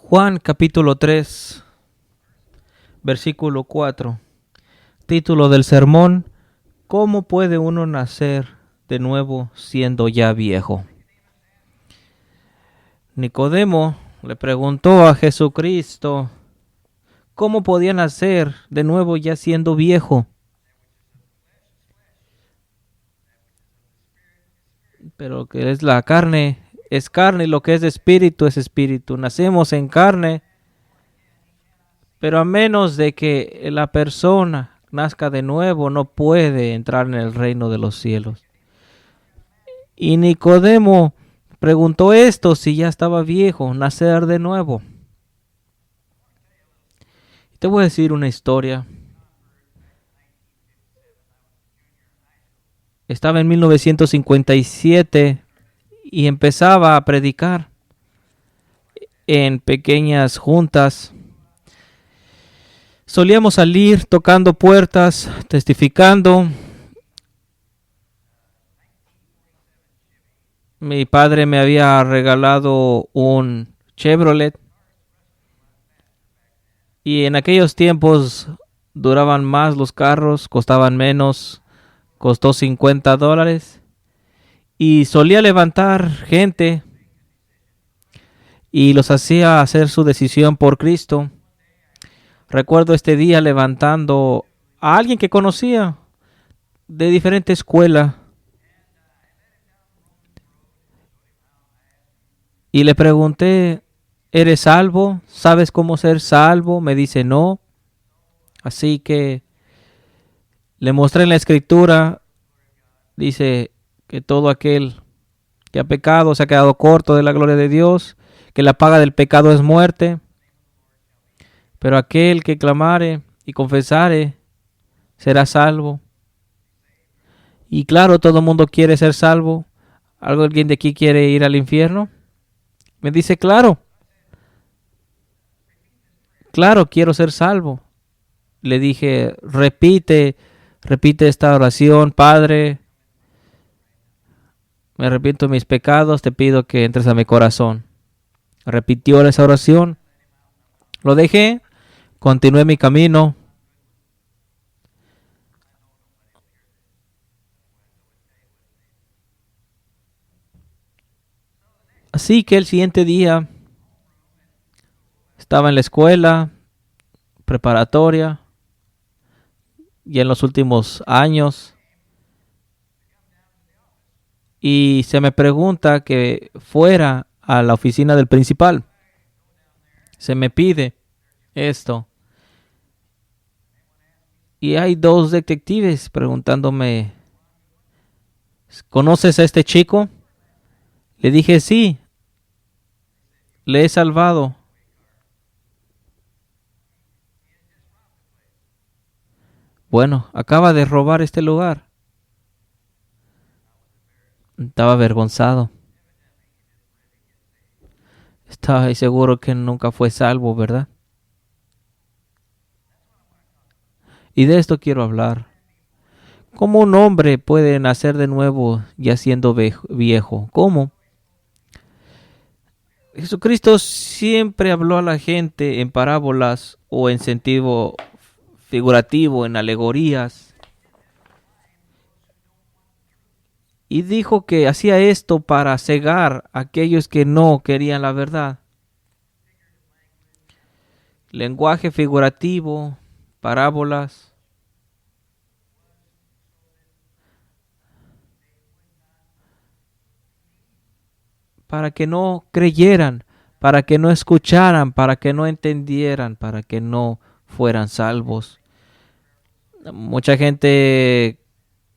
Juan capítulo 3, versículo 4. Título del sermón: ¿Cómo puede uno nacer de nuevo siendo ya viejo? Nicodemo le preguntó a Jesucristo cómo podía nacer de nuevo ya siendo viejo. Pero lo que es la carne es carne y lo que es espíritu es espíritu. Nacemos en carne, pero a menos de que la persona nazca de nuevo, no puede entrar en el reino de los cielos. Y Nicodemo preguntó esto si ya estaba viejo, nacer de nuevo. Te voy a decir una historia. Estaba en 1957 y empezaba a predicar en pequeñas juntas. Solíamos salir tocando puertas, testificando. Mi padre me había regalado un Chevrolet y en aquellos tiempos duraban más los carros, costaban menos, costó $50 y solía levantar gente y los hacía hacer su decisión por Cristo. Recuerdo este día levantando a alguien que conocía de diferente escuela y le pregunté: ¿eres salvo? ¿Sabes cómo ser salvo? Me dice no. Así que le mostré en la escritura, dice que todo aquel que ha pecado se ha quedado corto de la gloria de Dios, que la paga del pecado es muerte, pero aquel que clamare y confesare será salvo. Y claro, todo el mundo quiere ser salvo. ¿Alguien de aquí quiere ir al infierno? Me dice, claro, quiero ser salvo. Le dije, repite esta oración: Padre, me arrepiento de mis pecados, te pido que entres a mi corazón. Repitió esa oración, lo dejé, continué mi camino. Así que el siguiente día estaba en la escuela preparatoria y en los últimos años, y se me pregunta que fuera a la oficina del principal. Se me pide esto. Y hay dos detectives preguntándome: ¿conoces a este chico? Le dije, sí, le he salvado. Bueno, acaba de robar este lugar. Estaba avergonzado. Estaba seguro que nunca fue salvo, ¿verdad? Y de esto quiero hablar. ¿Cómo un hombre puede nacer de nuevo ya siendo viejo? ¿Cómo? Jesucristo siempre habló a la gente en parábolas o en sentido figurativo, en alegorías. Y dijo que hacía esto para cegar a aquellos que no querían la verdad. Lenguaje figurativo, parábolas. Para que no creyeran, para que no escucharan, para que no entendieran, para que no fueran salvos. Mucha gente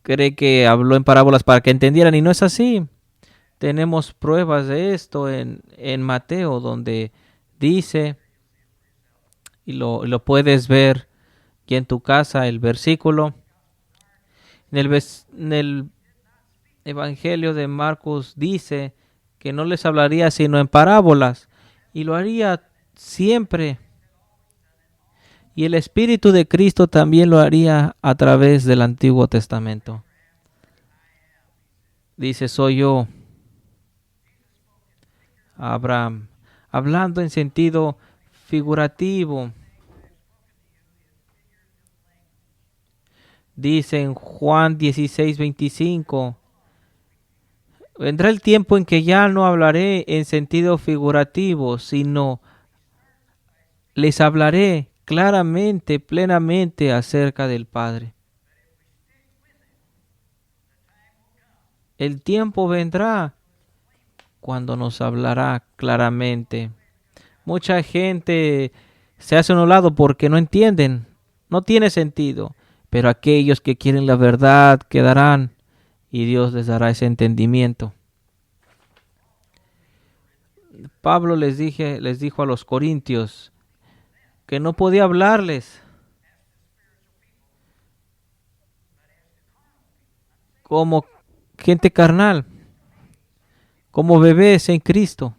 cree que habló en parábolas para que entendieran y no es así. Tenemos pruebas de esto en Mateo, donde dice, y lo puedes ver aquí en tu casa, el versículo. En el Evangelio de Marcos dice que no les hablaría sino en parábolas, y lo haría siempre. Y el Espíritu de Cristo también lo haría a través del Antiguo Testamento. Dice, soy yo. Abraham hablando en sentido figurativo. Dice en Juan 16:25, vendrá el tiempo en que ya no hablaré en sentido figurativo, sino les hablaré claramente, plenamente acerca del Padre. El tiempo vendrá cuando nos hablará claramente. Mucha gente se hace a un lado porque no entienden, no tiene sentido, pero aquellos que quieren la verdad quedarán y Dios les dará ese entendimiento. Pablo les dijo a los corintios que no podía hablarles como gente carnal, como bebés en Cristo.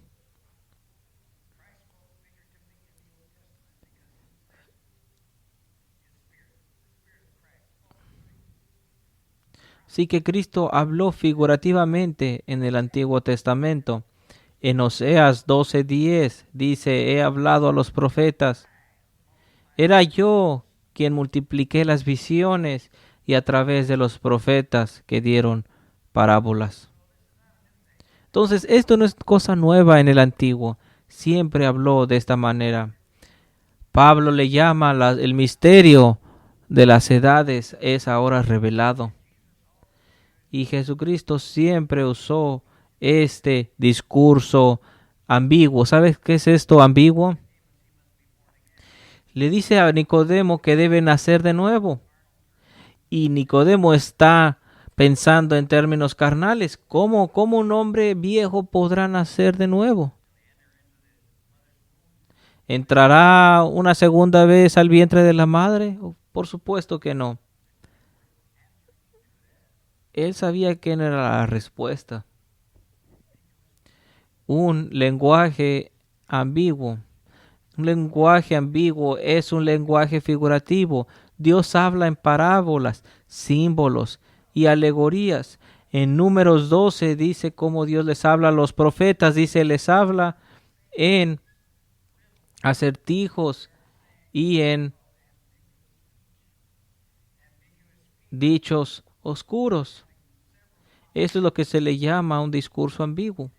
Sí que Cristo habló figurativamente en el Antiguo Testamento. En Oseas 12:10 dice, he hablado a los profetas. Era yo quien multipliqué las visiones y a través de los profetas que dieron parábolas. Entonces, esto no es cosa nueva en el Antiguo. Siempre habló de esta manera. Pablo le llama el misterio de las edades es ahora revelado. Y Jesucristo siempre usó este discurso ambiguo. ¿Sabes qué es esto ambiguo? Le dice a Nicodemo que debe nacer de nuevo. Y Nicodemo está pensando en términos carnales. ¿Cómo un hombre viejo podrá nacer de nuevo? ¿Entrará una segunda vez al vientre de la madre? Por supuesto que no. Él sabía quién era la respuesta. Un lenguaje ambiguo. Un lenguaje ambiguo es un lenguaje figurativo. Dios habla en parábolas, símbolos y alegorías. En Números 12 dice cómo Dios les habla a los profetas. Dice, les habla en acertijos y en dichos oscuros. Eso es lo que se le llama un discurso ambiguo.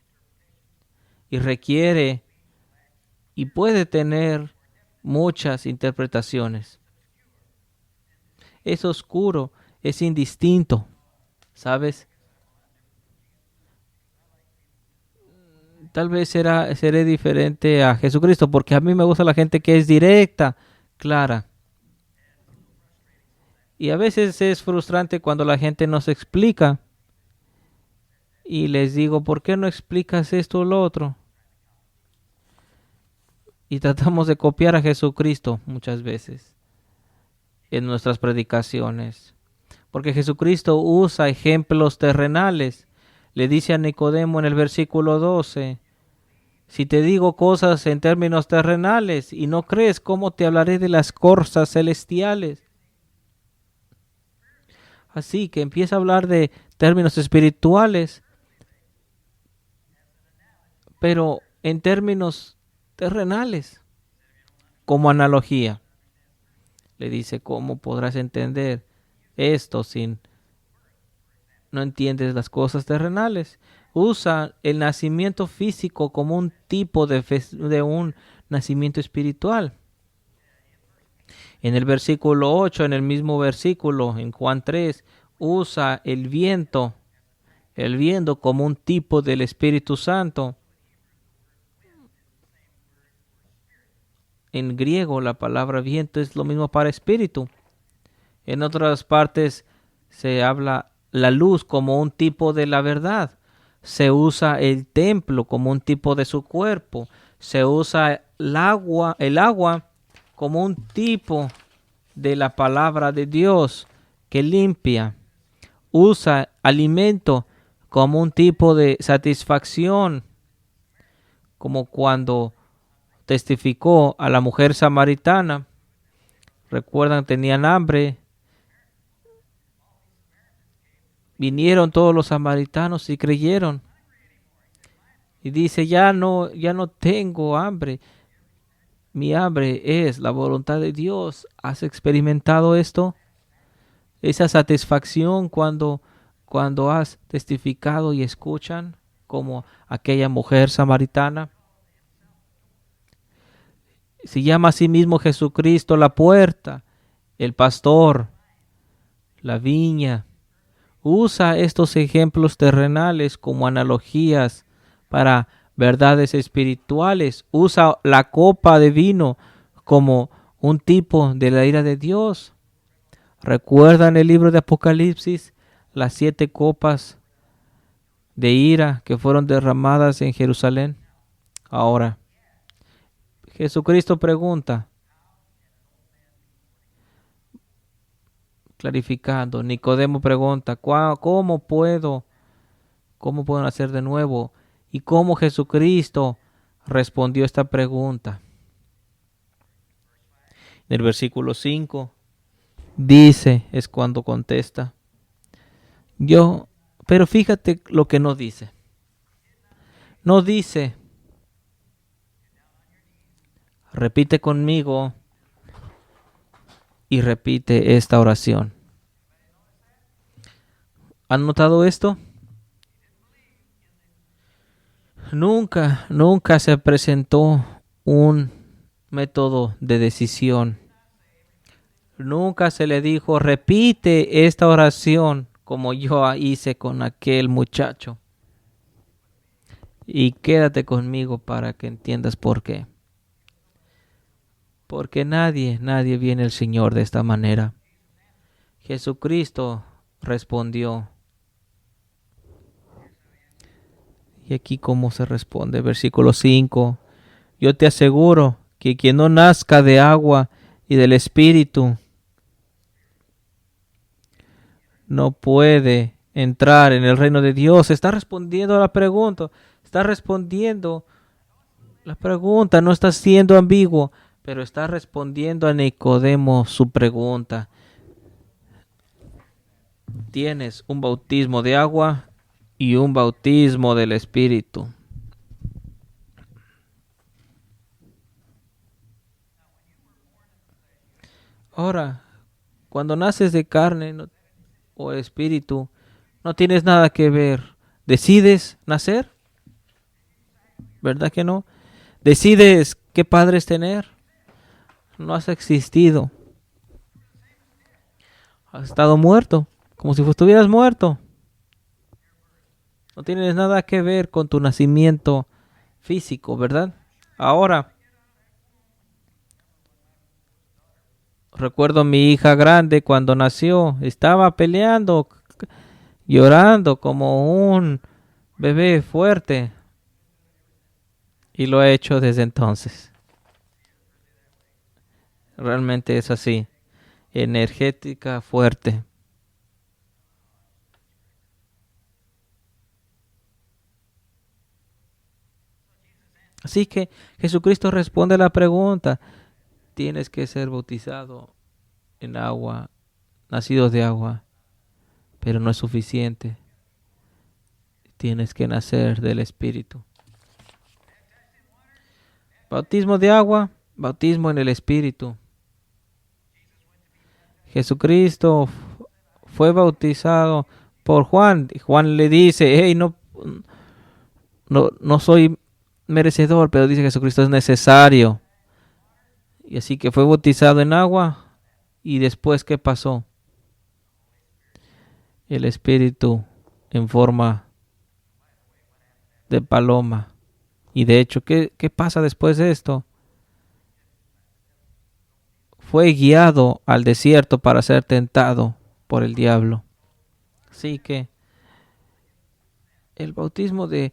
Y requiere y puede tener muchas interpretaciones. Es oscuro, es indistinto, ¿sabes? Tal vez seré diferente a Jesucristo porque a mí me gusta la gente que es directa, clara. Y a veces es frustrante cuando la gente nos explica y les digo, ¿por qué no explicas esto o lo otro? Y tratamos de copiar a Jesucristo muchas veces en nuestras predicaciones. Porque Jesucristo usa ejemplos terrenales. Le dice a Nicodemo en el versículo 12, si te digo cosas en términos terrenales y no crees, ¿cómo te hablaré de las cosas celestiales? Así que empieza a hablar de términos espirituales, pero en términos terrenales, como analogía. Le dice, ¿cómo podrás entender esto sin no entiendes las cosas terrenales? Usa el nacimiento físico como un tipo de un nacimiento espiritual. En el versículo 8, en el mismo versículo, en Juan 3, usa el viento como un tipo del Espíritu Santo. En griego la palabra viento es lo mismo para espíritu. En otras partes se habla la luz como un tipo de la verdad. Se usa el templo como un tipo de su cuerpo. Se usa el agua como un tipo de la palabra de Dios que limpia. Usa alimento como un tipo de satisfacción, como cuando testificó a la mujer samaritana. Recuerdan, tenían hambre. Vinieron todos los samaritanos y creyeron. y dice, ya no tengo hambre. Mi hambre es la voluntad de Dios. ¿Has experimentado esto? Esa satisfacción cuando has testificado y escuchan como aquella mujer samaritana. Se llama a sí mismo Jesucristo la puerta, el pastor, la viña. Usa estos ejemplos terrenales como analogías para verdades espirituales. Usa la copa de vino como un tipo de la ira de Dios. ¿Recuerdan el libro de Apocalipsis? Las 7 copas de ira que fueron derramadas en Jerusalén. Ahora, Jesucristo pregunta, clarificando. Nicodemo pregunta, cómo puedo nacer de nuevo? Y cómo Jesucristo respondió esta pregunta. En el versículo 5 dice, es cuando contesta, pero fíjate lo que no dice. No dice, repite conmigo y repite esta oración. ¿Han notado esto? Nunca se presentó un método de decisión. Nunca se le dijo, repite esta oración como yo hice con aquel muchacho. Y quédate conmigo para que entiendas por qué. Porque nadie viene al Señor de esta manera. Jesucristo respondió. Y aquí cómo se responde, versículo 5. Yo te aseguro que quien no nazca de agua y del Espíritu no puede entrar en el reino de Dios. Está respondiendo a la pregunta. Está respondiendo la pregunta. No está siendo ambiguo, pero está respondiendo a Nicodemo su pregunta. Tienes un bautismo de agua y un bautismo del Espíritu. Ahora, cuando naces de carne o espíritu, no tienes nada que ver. ¿Decides nacer? ¿Verdad que no? ¿Decides qué padres tener? No has existido. Has estado muerto, como si estuvieras muerto. No tienes nada que ver con tu nacimiento físico, ¿verdad? Ahora, recuerdo a mi hija grande cuando nació, estaba peleando, llorando como un bebé fuerte. Y lo he hecho desde entonces. Realmente es así. Energética, fuerte. Así que Jesucristo responde a la pregunta. Tienes que ser bautizado en agua, nacido de agua, pero no es suficiente. Tienes que nacer del Espíritu. Bautismo de agua, bautismo en el Espíritu. Jesucristo fue bautizado por Juan. Y Juan le dice, hey, no soy merecedor, pero dice Jesucristo es necesario. Y así que fue bautizado en agua. Y después, ¿qué pasó? El Espíritu en forma de paloma. Y de hecho, ¿qué pasa después de esto? Fue guiado al desierto para ser tentado por el diablo. Así que el bautismo de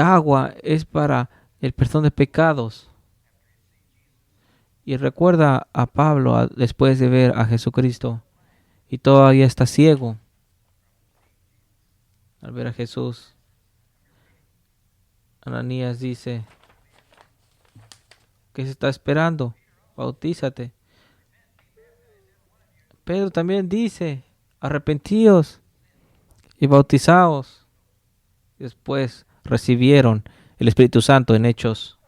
agua es para el perdón de pecados. Y recuerda a Pablo después de ver a Jesucristo y todavía está ciego al ver a Jesús. Ananías dice, ¿qué se está esperando? Bautízate. Pedro también dice, arrepentíos y bautizaos. Después recibieron el Espíritu Santo en Hechos.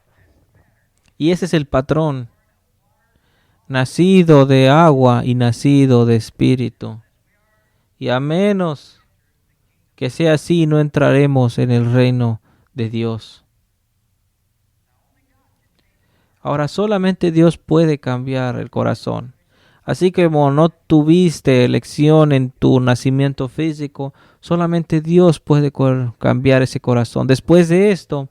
Y ese es el patrón. Nacido de agua y nacido de Espíritu. Y a menos que sea así, no entraremos en el reino de Dios. Ahora, solamente Dios puede cambiar el corazón. Así que como no tuviste elección en tu nacimiento físico, solamente Dios puede cambiar ese corazón. Después de esto,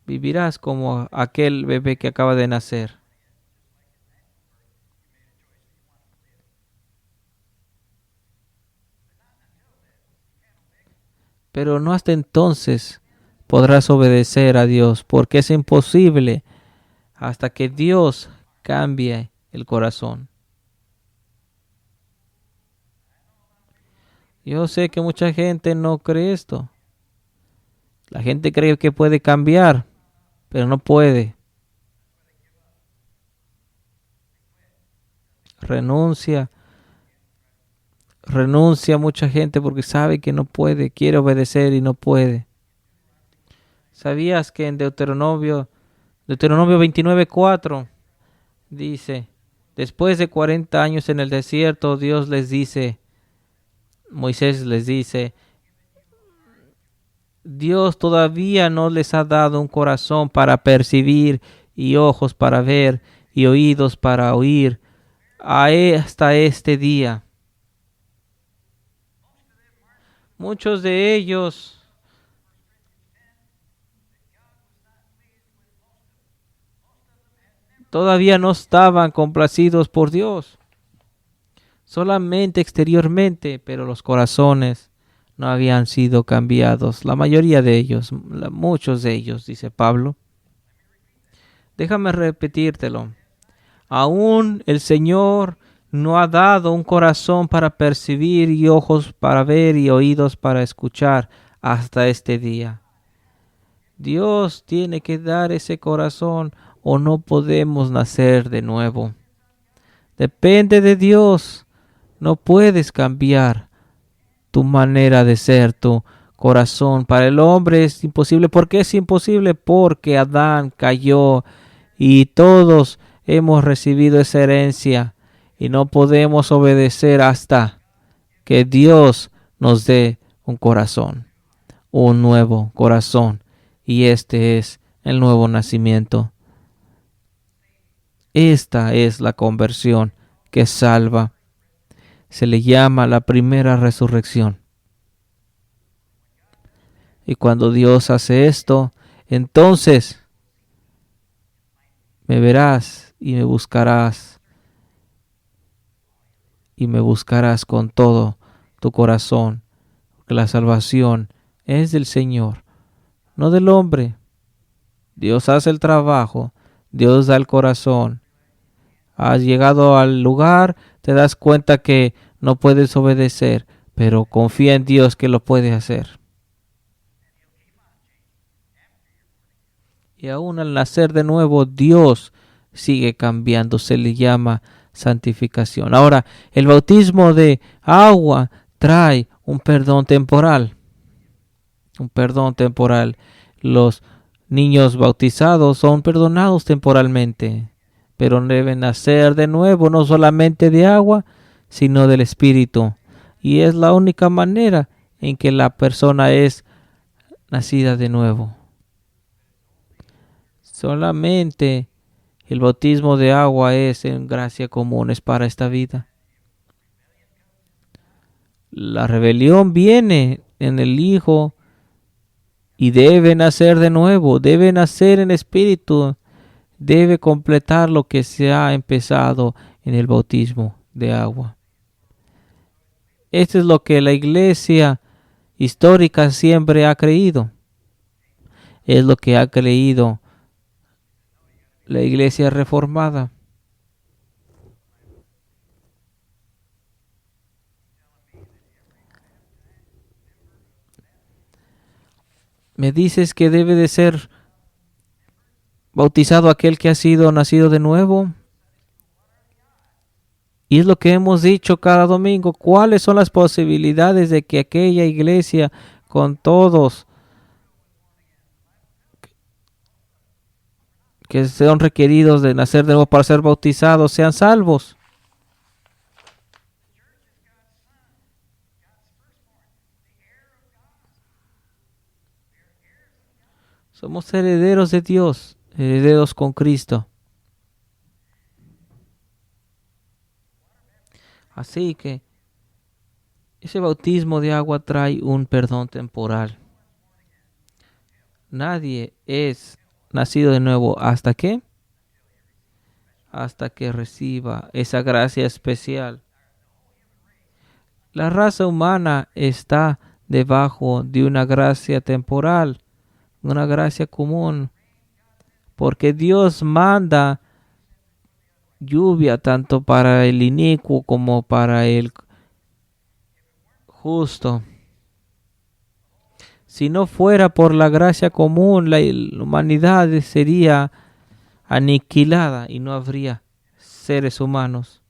vivirás como aquel bebé que acaba de nacer. Pero no hasta entonces podrás obedecer a Dios, porque es imposible hasta que Dios cambie el corazón. Yo sé que mucha gente no cree esto. La gente cree que puede cambiar, pero no puede. Renuncia mucha gente porque sabe que no puede, quiere obedecer y no puede. ¿Sabías que en Deuteronomio 29:4 dice, después de 40 años en el desierto, Moisés les dice, Dios todavía no les ha dado un corazón para percibir y ojos para ver y oídos para oír hasta este día? Muchos de ellos todavía no estaban complacidos por Dios, solamente exteriormente, pero los corazones no habían sido cambiados. La mayoría de ellos, muchos de ellos, dice Pablo. Déjame repetírtelo. Aún el Señor no ha dado un corazón para percibir y ojos para ver y oídos para escuchar hasta este día. Dios tiene que dar ese corazón o no podemos nacer de nuevo. Depende de Dios. No puedes cambiar tu manera de ser, tu corazón. Para el hombre es imposible. ¿Por qué es imposible? Porque Adán cayó y todos hemos recibido esa herencia y no podemos obedecer hasta que Dios nos dé un corazón, un nuevo corazón. Y este es el nuevo nacimiento. Esta es la conversión que salva. Se le llama la primera resurrección. Y cuando Dios hace esto, entonces me verás y me buscarás. Y me buscarás con todo tu corazón. Porque la salvación es del Señor, no del hombre. Dios hace el trabajo. Dios da el corazón. Has llegado al lugar, te das cuenta que no puedes obedecer, pero confía en Dios que lo puede hacer. Y aún al nacer de nuevo, Dios sigue cambiando. Se le llama santificación. Ahora, el bautismo de agua trae un perdón temporal. Un perdón temporal. Los niños bautizados son perdonados temporalmente, pero deben nacer de nuevo, no solamente de agua, sino del Espíritu. Y es la única manera en que la persona es nacida de nuevo. Solamente el bautismo de agua es en gracia común, es para esta vida. La rebelión viene en el Hijo y debe nacer de nuevo, debe nacer en Espíritu. Debe completar lo que se ha empezado en el bautismo de agua. Esto es lo que la iglesia histórica siempre ha creído. Es lo que ha creído la iglesia reformada. Me dices que debe de ser bautizado aquel que ha sido nacido de nuevo. Y es lo que hemos dicho cada domingo. ¿Cuáles son las posibilidades de que aquella iglesia con todos que sean requeridos de nacer de nuevo para ser bautizados sean salvos. Somos herederos de Dios, herederos con Cristo. Así que ese bautismo de agua trae un perdón temporal. Nadie es nacido de nuevo hasta que reciba esa gracia especial. La raza humana está debajo de una gracia temporal, una gracia común, porque Dios manda lluvia tanto para el inicuo como para el justo. Si no fuera por la gracia común, la humanidad sería aniquilada y no habría seres humanos.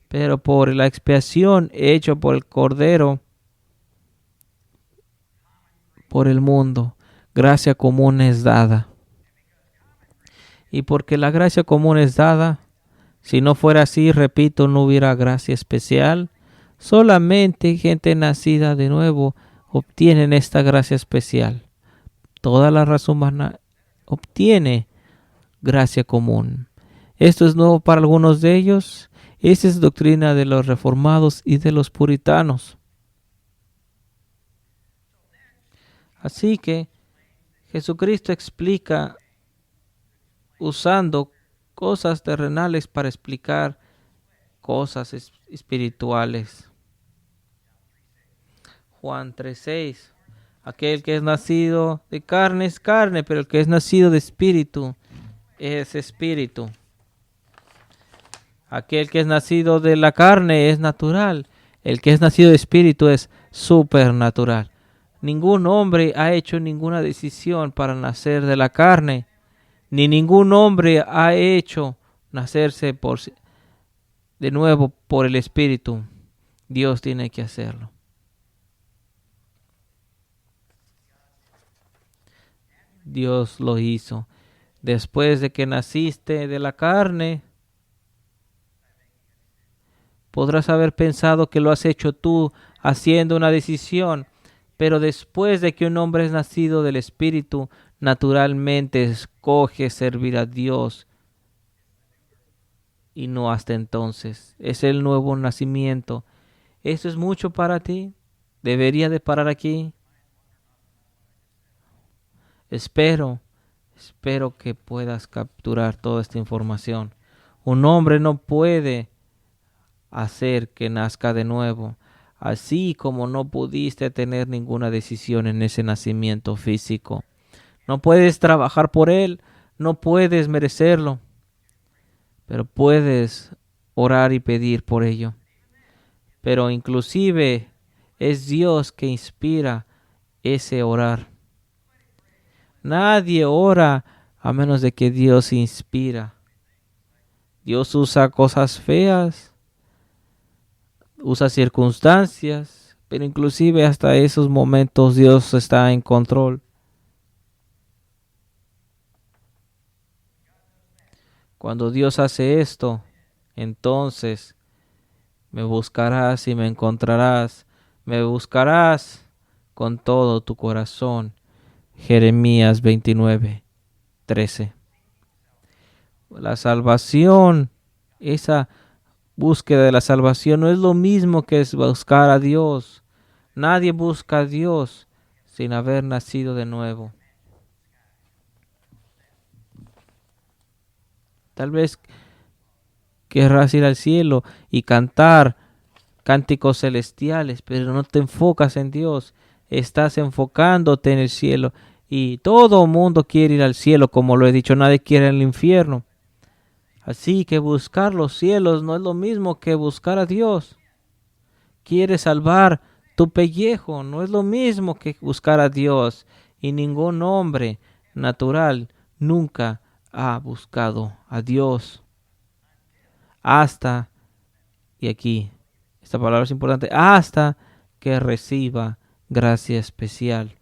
Pero por la expiación hecha por el Cordero, por el mundo, gracia común es dada. Y porque la gracia común es dada, si no fuera así, repito, no hubiera gracia especial. Solamente gente nacida de nuevo obtienen esta gracia especial. Toda la raza humana obtiene gracia común. Esto es nuevo para algunos de ellos. Esta es doctrina de los reformados y de los puritanos. Así que Jesucristo explica usando cosas terrenales para explicar cosas espirituales. Juan 3:6. Aquel que es nacido de carne es carne, pero el que es nacido de espíritu es espíritu. Aquel que es nacido de la carne es natural. El que es nacido de espíritu es supernatural. Ningún hombre ha hecho ninguna decisión para nacer de la carne, ni ningún hombre ha hecho nacerse de nuevo por el espíritu. Dios tiene que hacerlo. Dios lo hizo. Después de que naciste de la carne, podrás haber pensado que lo has hecho tú haciendo una decisión, pero después de que un hombre es nacido del Espíritu, naturalmente escoge servir a Dios y no hasta entonces. Es el nuevo nacimiento. ¿Eso es mucho para ti? ¿Debería de parar aquí? Espero que puedas capturar toda esta información. Un hombre no puede hacer que nazca de nuevo, así como no pudiste tener ninguna decisión en ese nacimiento físico. No puedes trabajar por él, no puedes merecerlo, pero puedes orar y pedir por ello. Pero inclusive es Dios que inspira ese orar. Nadie ora a menos de que Dios inspira. Dios usa cosas feas, usa circunstancias, pero inclusive hasta esos momentos Dios está en control. Cuando Dios hace esto, entonces me buscarás y me encontrarás. Me buscarás con todo tu corazón. Jeremías 29:13. La salvación, esa búsqueda de la salvación no es lo mismo que es buscar a Dios. Nadie busca a Dios sin haber nacido de nuevo. Tal vez querrás ir al cielo y cantar cánticos celestiales, pero no te enfocas en Dios. Estás enfocándote en el cielo. Y todo mundo quiere ir al cielo, como lo he dicho, nadie quiere el infierno. Así que buscar los cielos no es lo mismo que buscar a Dios. Quieres salvar tu pellejo, no es lo mismo que buscar a Dios. Y ningún hombre natural nunca ha buscado a Dios. Hasta, y aquí, esta palabra es importante, hasta que reciba gracia especial.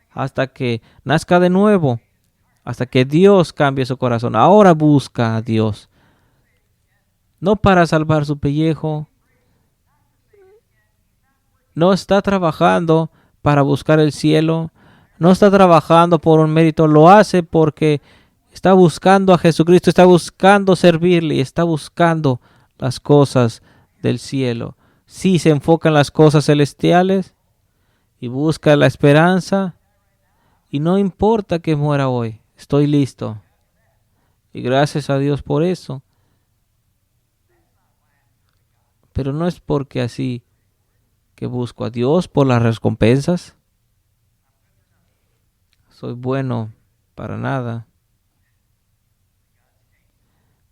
Hasta que nazca de nuevo, hasta que Dios cambie su corazón. Ahora busca a Dios, no para salvar su pellejo, no está trabajando para buscar el cielo, no está trabajando por un mérito, lo hace porque está buscando a Jesucristo, está buscando servirle, está buscando las cosas del cielo. Sí se enfoca en las cosas celestiales y busca la esperanza, y no importa que muera hoy, estoy listo. Y gracias a Dios por eso. Pero no es porque así que busco a Dios por las recompensas. Soy bueno para nada.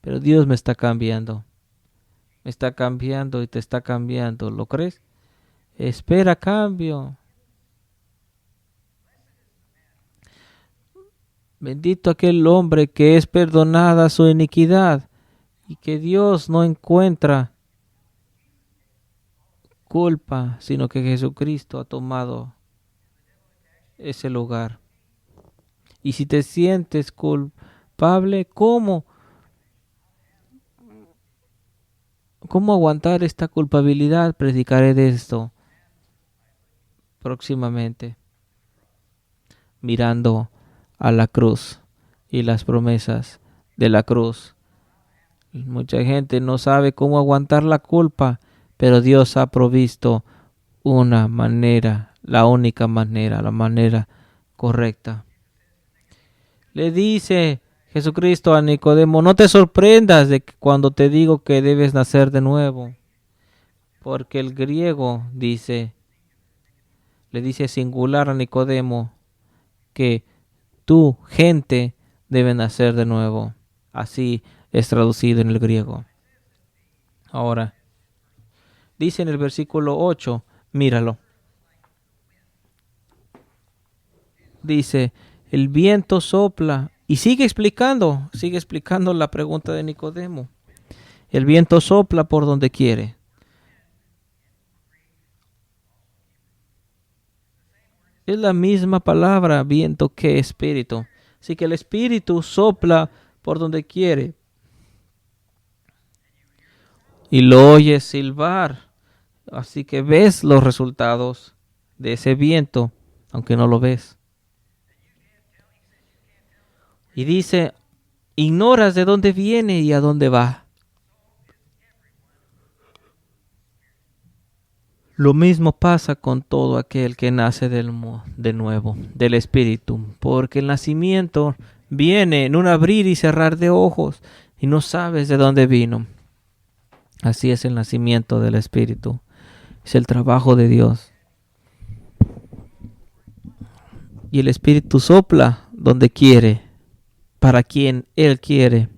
Pero Dios me está cambiando. Me está cambiando y te está cambiando. ¿Lo crees? Espera cambio. Bendito aquel hombre que es perdonada su iniquidad y que Dios no encuentra culpa, sino que Jesucristo ha tomado ese lugar. Y si te sientes culpable, ¿cómo aguantar esta culpabilidad? Predicaré de esto próximamente, mirando a la cruz y las promesas de la cruz. Mucha gente no sabe cómo aguantar la culpa, pero Dios ha provisto una manera, la única manera, la manera correcta. Le dice Jesucristo a Nicodemo: no te sorprendas de que cuando te digo que debes nacer de nuevo, porque el griego le dice singular a Nicodemo que tú, gente, debe nacer de nuevo. Así es traducido en el griego. Ahora, dice en el versículo 8, míralo. Dice, el viento sopla, y sigue explicando la pregunta de Nicodemo. El viento sopla por donde quiere. Es la misma palabra viento que espíritu. Así que el espíritu sopla por donde quiere. Y lo oyes silbar. Así que ves los resultados de ese viento, aunque no lo ves. Y dice, ignoras de dónde viene y a dónde va. Lo mismo pasa con todo aquel que nace de nuevo, del Espíritu, porque el nacimiento viene en un abrir y cerrar de ojos y no sabes de dónde vino. Así es el nacimiento del Espíritu, es el trabajo de Dios. Y el Espíritu sopla donde quiere, para quien Él quiere.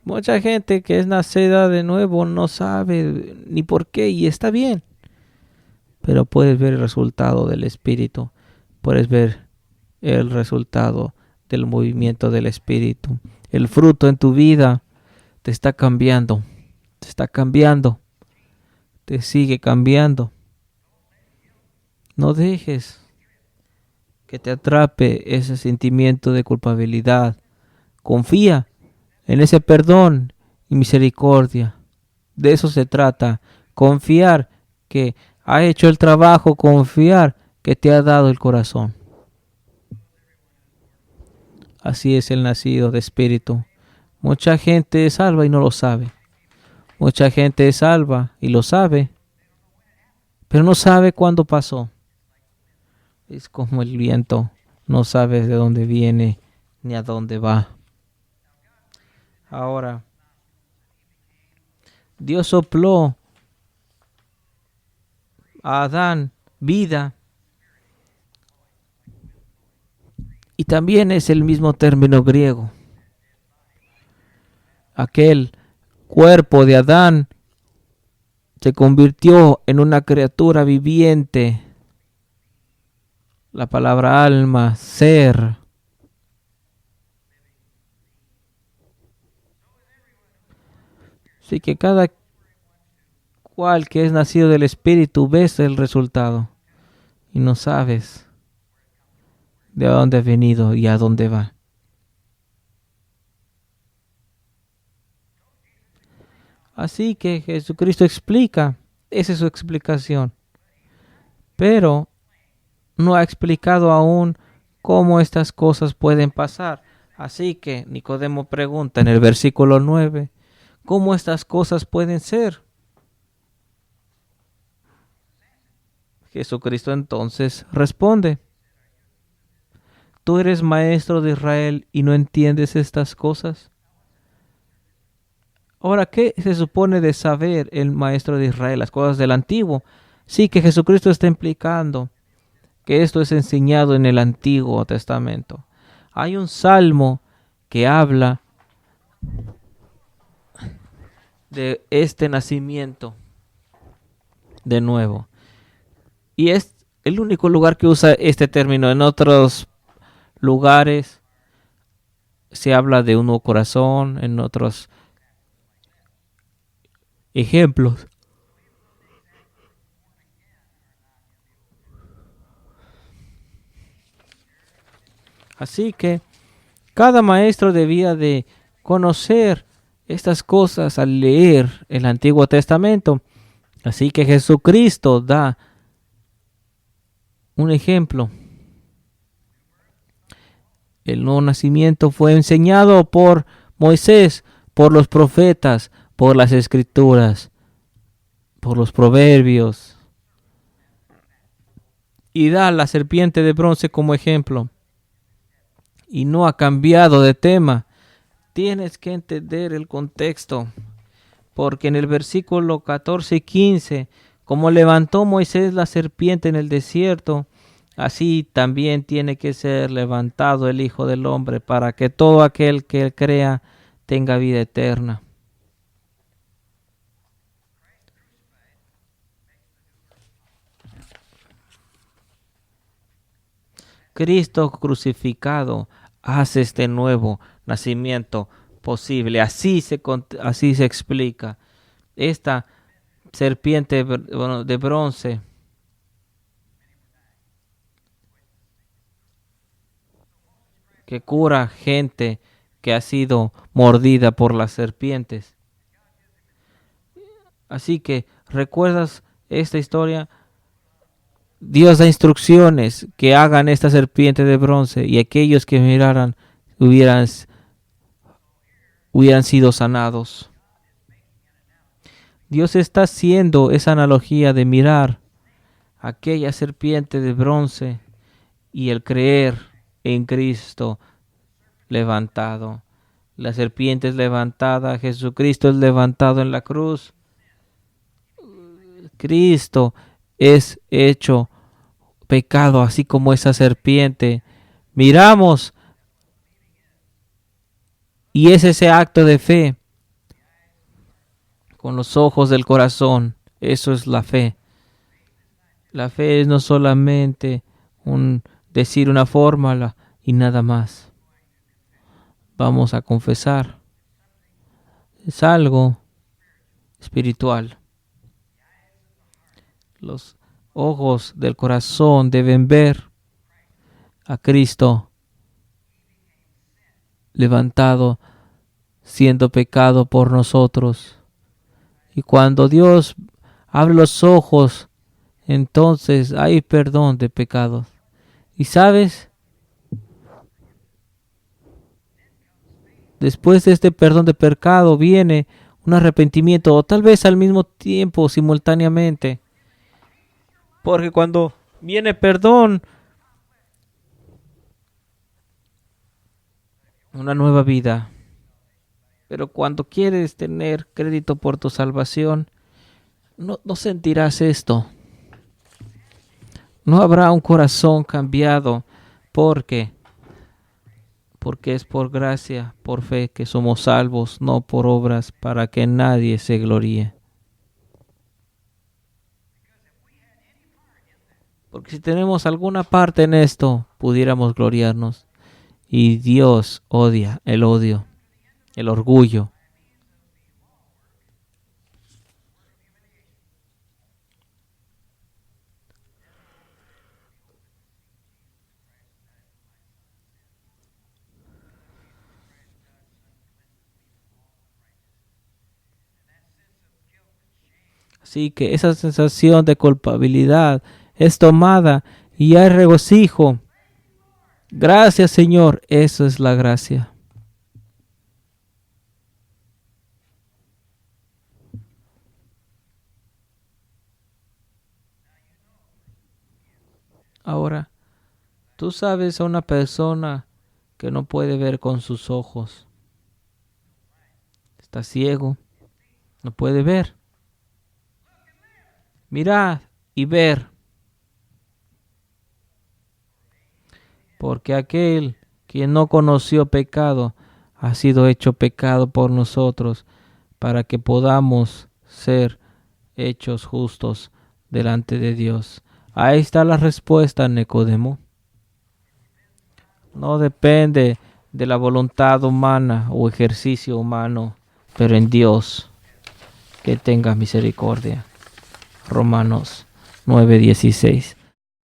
Mucha gente que es nacida de nuevo no sabe ni por qué, y está bien. Pero puedes ver el resultado del Espíritu. Puedes ver el resultado del movimiento del Espíritu. El fruto en tu vida te está cambiando. Te está cambiando. Te sigue cambiando. No dejes que te atrape ese sentimiento de culpabilidad. Confía en ese perdón y misericordia. De eso se trata. Confiar que ha hecho el trabajo, confiar que te ha dado el corazón. Así es el nacido de espíritu. Mucha gente es salva y no lo sabe. Mucha gente es salva y lo sabe, pero no sabe cuándo pasó. Es como el viento, no sabes de dónde viene ni a dónde va. Ahora, Dios sopló a Adán vida. Y también es el mismo término griego. Aquel cuerpo de Adán se convirtió en una criatura viviente. La palabra alma, ser. Así que cada cual que es nacido del Espíritu, ves el resultado y no sabes de dónde ha venido y a dónde va. Así que Jesucristo explica, esa es su explicación, pero no ha explicado aún cómo estas cosas pueden pasar. Así que Nicodemo pregunta en el versículo 9, ¿cómo estas cosas pueden ser? Jesucristo entonces responde, ¿tú eres maestro de Israel y no entiendes estas cosas? Ahora, ¿qué se supone de saber el maestro de Israel, las cosas del antiguo? Sí, que Jesucristo está implicando que esto es enseñado en el Antiguo Testamento. Hay un salmo que habla de este nacimiento de nuevo. Y es el único lugar que usa este término. En otros lugares se habla de un nuevo corazón, en otros ejemplos. Así que cada maestro debía de conocer estas cosas al leer el Antiguo Testamento. Así que Jesucristo da un ejemplo. El nuevo nacimiento fue enseñado por Moisés, por los profetas, por las escrituras, por los proverbios. Y da la serpiente de bronce como ejemplo. Y no ha cambiado de tema. Tienes que entender el contexto. Porque en el versículo 14 y 15, como levantó Moisés la serpiente en el desierto, así también tiene que ser levantado el Hijo del Hombre para que todo aquel que crea tenga vida eterna. Cristo crucificado hace este nuevo nacimiento posible. Así se explica. Esta serpiente de bronce que cura gente que ha sido mordida por las serpientes. Así que, ¿recuerdas esta historia? Dios da instrucciones que hagan esta serpiente de bronce y aquellos que miraran hubieran sido sanados. Dios está haciendo esa analogía de mirar aquella serpiente de bronce y el creer en Cristo levantado. La serpiente es levantada, Jesucristo es levantado en la cruz. Cristo es hecho pecado, así como esa serpiente. Miramos y es ese acto de fe con los ojos del corazón. Eso es la fe. La fe es no solamente decir una fórmula y nada más. Vamos a confesar. Es algo espiritual. Los ojos del corazón deben ver a Cristo levantado, siendo pecado por nosotros. Y cuando Dios abre los ojos, entonces hay perdón de pecados. Y sabes, después de este perdón de pecado viene un arrepentimiento, o tal vez al mismo tiempo, simultáneamente. Porque cuando viene perdón, una nueva vida. Pero cuando quieres tener crédito por tu salvación, no sentirás esto. No habrá un corazón cambiado. ¿Por qué? Porque es por gracia, por fe que somos salvos, no por obras, para que nadie se gloríe. Porque si tenemos alguna parte en esto, pudiéramos gloriarnos. Y Dios odia el odio, el orgullo. Así que esa sensación de culpabilidad es tomada y hay regocijo. Gracias, Señor. Eso es la gracia. Ahora, tú sabes a una persona que no puede ver con sus ojos. Está ciego. No puede ver. Mirad y ver. Porque aquel quien no conoció pecado ha sido hecho pecado por nosotros para que podamos ser hechos justos delante de Dios. Ahí está la respuesta, Nicodemo. No depende de la voluntad humana o ejercicio humano, pero en Dios que tenga misericordia. Romanos 9:16.